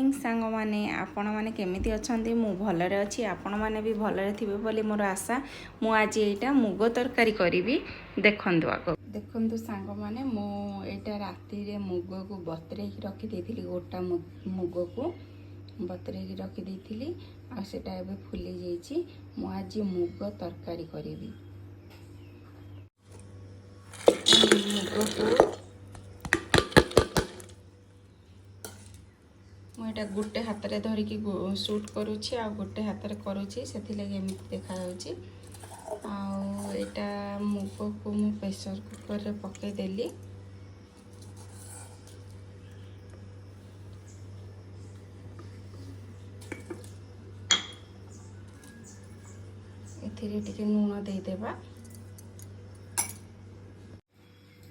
Morning सांग माने आपण माने केमिति अछंती मु भलरे अछि आपण माने भी भलरे थिबे बोली मोर आशा। मु आज एटा मुग तरकारी करिवि देखंतु आको देखंतु सांग माने मु एटा राती रे मुग को बतरे की रखि देथिली गोटा मुग को बतरे की रखि देथिली आ सेटा एबे फुली जाईची। मु आज मुग तरकारी करिवि मुग को मुझे गोटे हाथ में धरिकी शूट करुँची आ गोटे हाथ में करुँची से देखा आटा मुग को मु प्रेशर कुकर रे पकईदेली ए लुण देदेबा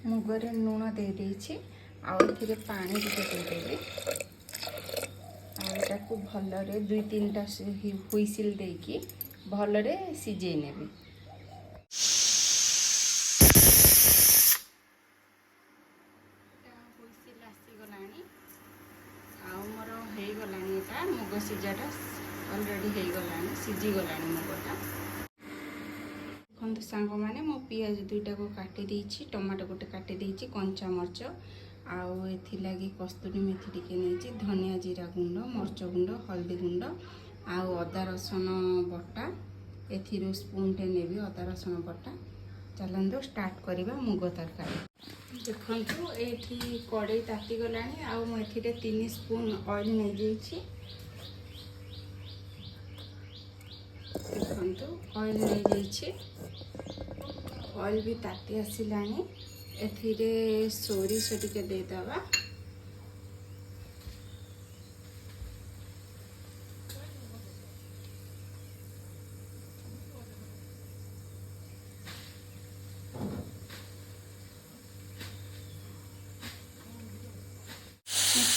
मुगरे लुण दे देछि आउ पानी देदेबी आटा भलरे 2-3टा हुइसिल देकी भलरे सिझे नेबी। हुइसिल आसीगलानी आउ मोर हो गलानी एटा मुग सिझाटा ऑलरेडी हो गलानी सिझी गलानी मुगटा। देखो सांग माने मो पियाज 2टा को काटी देछि टमाटो गोटे काटी देछि कंचा मरच आउ एथिलागी कस्तूरी मेथी टिके नेछि धनिया जीरा गुंड मरच गुंड हल्दी गुंड आउ अदा रसुण बटा एथिरो स्पून टे नेबी अदा रसुण बटा। चलंदो स्टार्ट करिबा मुग तरकारी। देखंतु एठी कड़ाई ताती गलानी आउ मो एथिरे 3 स्पून ऑयल नै जेछि। देखंतु ऑयल नै जेछि ऑयल भी ताती आसिलानी एथिरे सोरिष टिके देदबा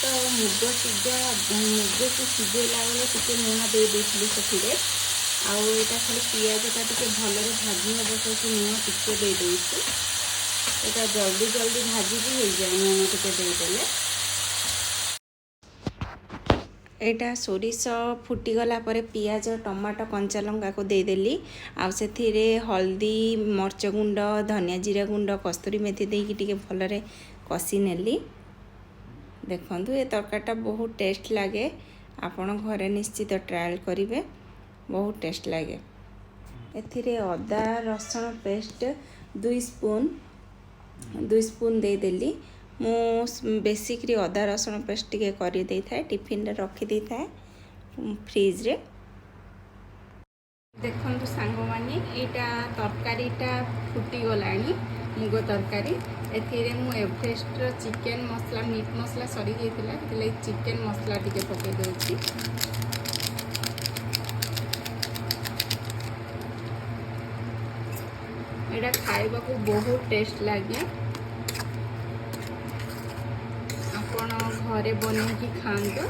तो मुग सिझा मुग को सिझेला बेले टिके लुण दे देथिली सेथिरे आउ एटा खाली पियाजटा टिके भलरे भाजी हबो कि लुण टिके दे देछि एटा जल्दी जल्दी भाजी भी हो जाए लुण टिके दे देले। एटा सोरिष फुटी गला परे पियाज टमाटो कंचा लंका को दे देली आ सेथिरे हल्दी मरच गुंड धनिया जीरा गुंड कस्तूरी मेथी देकी टिके भलरे कसी नेली। देखंतु ए तरकारीटा बहुत टेस्ट लागे आपण घरे निश्चित ट्रायल करिवे बहुत टेस्ट लागे। एथिरे अदा रसुण पेस्ट 2 स्पून दे देली मु बेसिकली अदा रसुण पेस्ट टिके करी दे थाए टिफिन रे रखी दे थाए फ्रिज रे। देखंतु सांग माने एटा तरकारीटा फुटी गलानी मुग तरकारी एथिरे मु एवरेस्ट रो चिकन मसला मीट मसला सरी जाइतिला तले चिकन मसला टिके पके देछि। एटा खाइबा को बहुत टेस्ट लागे आपण घरे बनेकी खांतु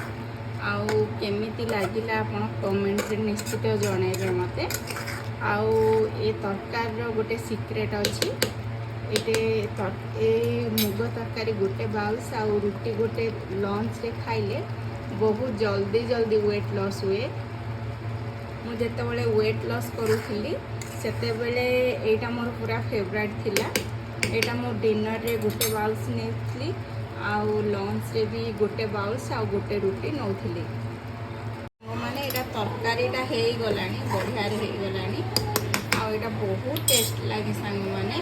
आउ केमिति लागिला आपण कमेंट रे निश्चित जणाइबे मते। आउ ए तरकार रो गोटे सीक्रेट अछि ए मुग तरकारी गोटे बाउल्स आउ रुटी गोटे लंच रे खाइले बहुत जल्दी जल्दी वेट लॉस हुए। मु जेते बेले वेट लॉस करूथिली सेते बेले एटा मोर पूरा फेवरेट थिला। एटा मो डिनर रे गोटे बाउल्स नेथली आउ लंच रे भी गोटे बाउल्स आउ गोटे रुटी नौथिली माने एटा तरकारीटा हे गलानी बढ़िया रे हे गलानी आउ एटा बहुत टेस्ट लागे सांग माने।